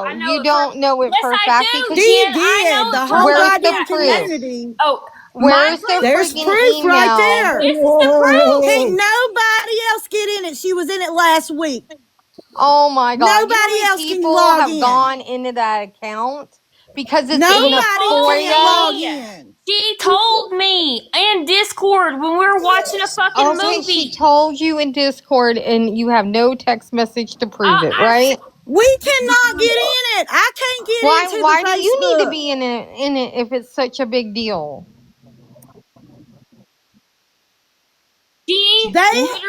I know You don't know it yes, for a I fact do, because She Jen. I did. know The it for whole Where's fucking the goddamn proof? community. Oh, my Where's the proof. There's freaking proof right email? there. This is the proof. Can't nobody else get in it. She was in it last week. Oh my God. You know how Nobody many else can people log have in. gone into that account because it's in the Nobody can't log FOIA? in. She told me in Discord when we were watching a fucking Okay, she movie. told you in Discord and you have no text message to prove it, right? We cannot get in it. I can't get into Why the do you need to Facebook. be in it if it's such a big deal? She They,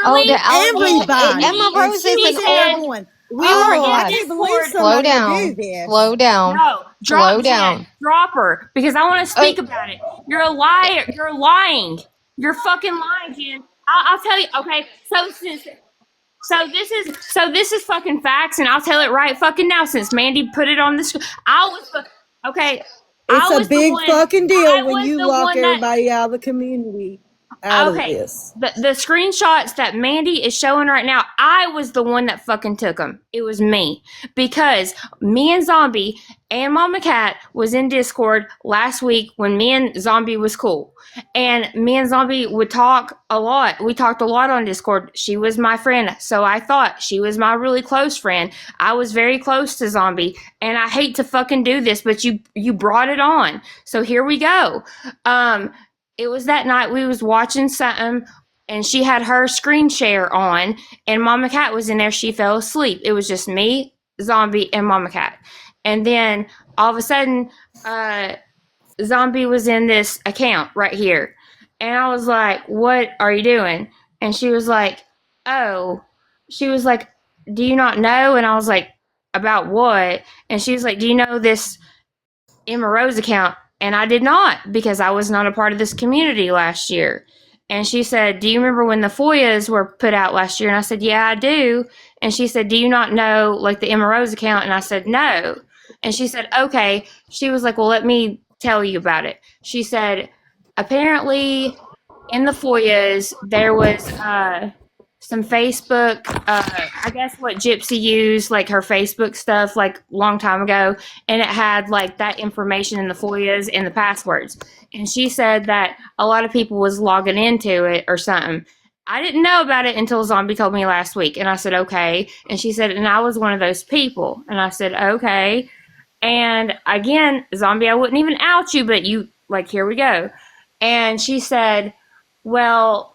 Oh, literally told everybody. Emma me, And Rose is she's an in she there old. said, going, we Oh were my oh, I in God. can't believe Discord. Slow somebody would do down. this. Slow down. No, drop Slow Jen. down. Drop her. Because I want to speak about it. You're a liar. You're lying. You're fucking lying, Jen. I'll tell you. Okay, so this is fucking facts, and I'll tell it right fucking now since Mandy put it on the screen. Okay. It's I a was the big one. fucking deal I when was you the lock one that. everybody out of the community out of Okay, this. the screenshots that Mandy is showing right now, I was the one that fucking took them. It was me because me and Zombie and Mama Cat was in Discord last week when me and Zombie was cool, and me and Zombie would talk a lot. We talked a lot on Discord. She was my friend, so I thought she was my really close friend. I was very close to Zombie, and I hate to fucking do this, but you brought it on, so here we go. It was that night we was watching something and she had her screen share on and Mama Cat was in there. She fell asleep. It was just me, Zombie, and Mama Cat. And then all of a sudden, Zombie was in this account right here. And I was like, what are you doing? And she was like, oh, she was like, do you not know? And I was like, about what? And she was like, do you know this Emma Rose account? And I did not because I was not a part of this community last year. And she said, do you remember when the FOIAs were put out last year? And I said, yeah, I do. And she said, do you not know like the Emma Rose account? And I said, no. And she said, okay. She was like, well, let me tell you about it. She said, apparently in the FOIAs, there was some Facebook, I guess what Gypsy used, like her Facebook stuff, like long time ago, and it had like that information in the FOIAs and the passwords. And she said that a lot of people was logging into it or something. I didn't know about it until Zombie told me last week, and I said okay. And she said, and I was one of those people, and I said okay. And again, Zombie, I wouldn't even out you, but you like here we go. And she said, well,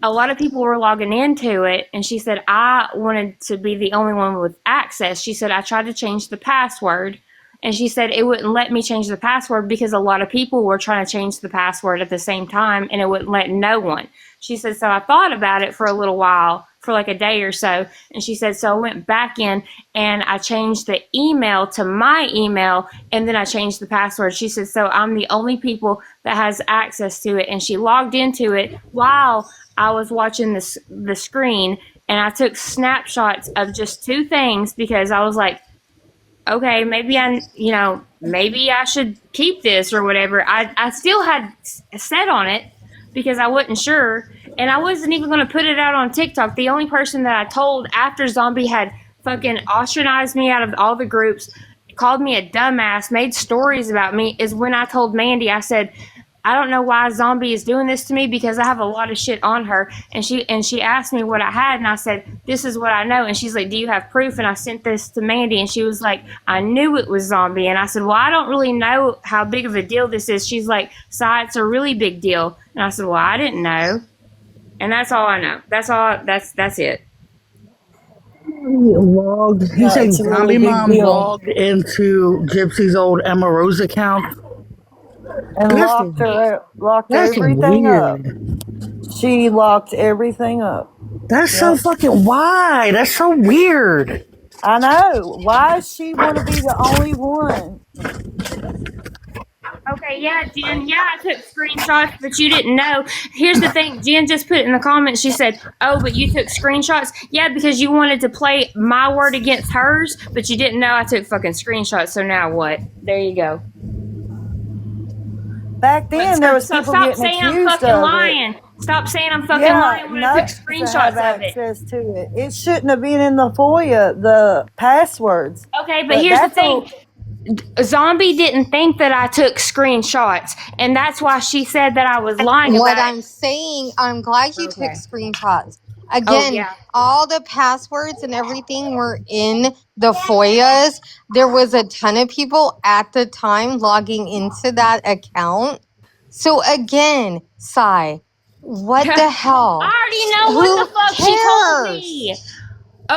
a lot of people were logging into it, and she said, I wanted to be the only one with access. She said, I tried to change the password, and she said it wouldn't let me change the password because a lot of people were trying to change the password at the same time, and it wouldn't let no one. She said, so I thought about it for a little while, for like a day or so, and she said, so I went back in and I changed the email to my email, and then I changed the password. She said, so I'm the only people that has access to it, and she logged into it while I was watching the screen, and I took snapshots of just two things because I was like, okay, maybe maybe I should keep this or whatever. I still had set on it because I wasn't sure, and I wasn't even going to put it out on TikTok. The only person that I told after Zombie had fucking ostracized me out of all the groups, called me a dumbass, made stories about me, is when I told Mandy. I said, I don't know why Zombie is doing this to me because I have a lot of shit on her. And she asked me what I had, and I said, this is what I know. And she's like, do you have proof? And I sent this to Mandy, and she was like, I knew it was Zombie. And I said, well, I don't really know how big of a deal this is. She's like, Si, it's a really big deal. And I said, well, I didn't know. And that's all I know. That's all. That's it. He's saying Zombie Mom logged into Gypsy's old Emma Rose account and locked everything up. She locked everything up. That's so fucking why? That's so weird. I know. Why does she want to be the only one? Okay, yeah, Jen, yeah, I took screenshots, but you didn't know. Here's the thing, Jen just put it in the comments. She said, oh, but you took screenshots? Yeah, because you wanted to play my word against hers, but you didn't know I took fucking screenshots, so now what? There you go. Back then, there was people stop getting saying I'm accused fucking of lying. it. Stop saying I'm fucking Yeah, lying when I took knows to have screenshots of it. access to it. It shouldn't have been in the FOIA, the passwords. Okay, but here's the thing. Zombie didn't think that I took screenshots, and that's why she said that I was lying What about I'm saying, I'm glad you took screenshots. Oh, Again, yeah. all the passwords and everything were in the FOIAs. There was a ton of people at the time logging into that account. So again, Sai, what the hell? I already know Who what the fuck she told cares? me.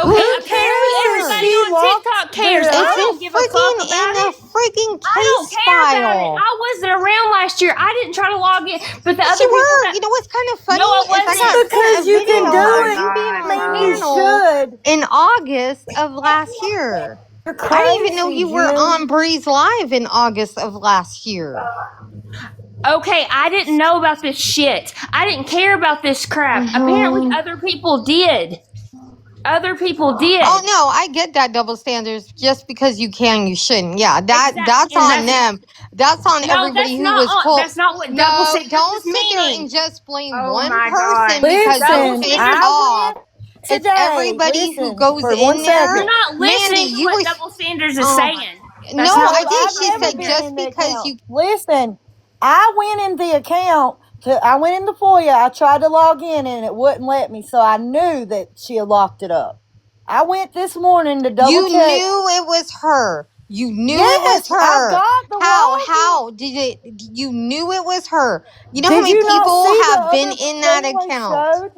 Who Okay, apparently cares? everybody She on locked TikTok cares. it I It's don't in give a fuck freaking about in it. a freaking I don't case care about it. file. I wasn't around last year. I didn't try to log in, but the Yes, other you people were. that You know what's kind of funny? No, I Is I wasn't. got sent a Because you video can do Oh my of you being God, on a it. You panel should. in August of last year. You're I didn't even know crazy, you were Jen. on Breeze Live in August of last year. Okay, I didn't know about this shit. I didn't care about this crap. Apparently other people did. Other people did. Oh no, I get that double standards. Just because you can, you shouldn't. Yeah, that's Exactly, on and them. That's on No, everybody that's who not was on, told. that's not what double No, standards don't is sit there meaning. and just blame Oh one my person God. because Double you're Listen, pissed standards. off. I It's went today. everybody who Listen, goes for in 1 there. You're second. not listening Mandy, to you what were. double standards is Oh, saying. That's no, not I what think I've she never said been just in the because account. you. Listen, I went in the account. I went in the FOIA. I tried to log in and it wouldn't let me, so I knew that she had locked it up. I went this morning to double You check. knew it was her. You knew it was Yes, her. I got the login. How did it? You knew it was her. You know how Did many you not people see the have been other in that thing they account? showed?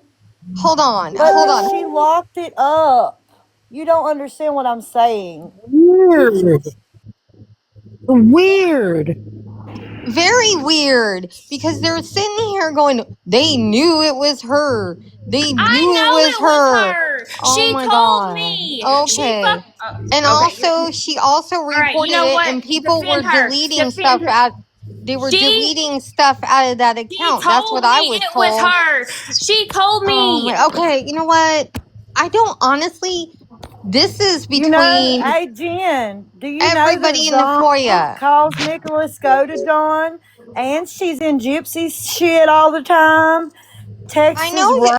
Hold on, But hold on. she locked it up. You don't understand what I'm saying. Weird. Weird. Very weird because they're sitting here going, they knew it was her. They knew I it know was it her. was her. Oh she my told god. me. She Okay. fuck. And Okay. also, she also All right. reported You know it, what? and people were Defend her. deleting Defend stuff her. out. They were She deleting stuff out of that she account. That's told what I me was it told. was her. She told Oh me. my. Okay, you know what? I don't honestly. This is You know, between hey Jen, do you know everybody in the that FOIA. calls Nicholas Scotadon and she's in gypsy shit all the time? I Texas know.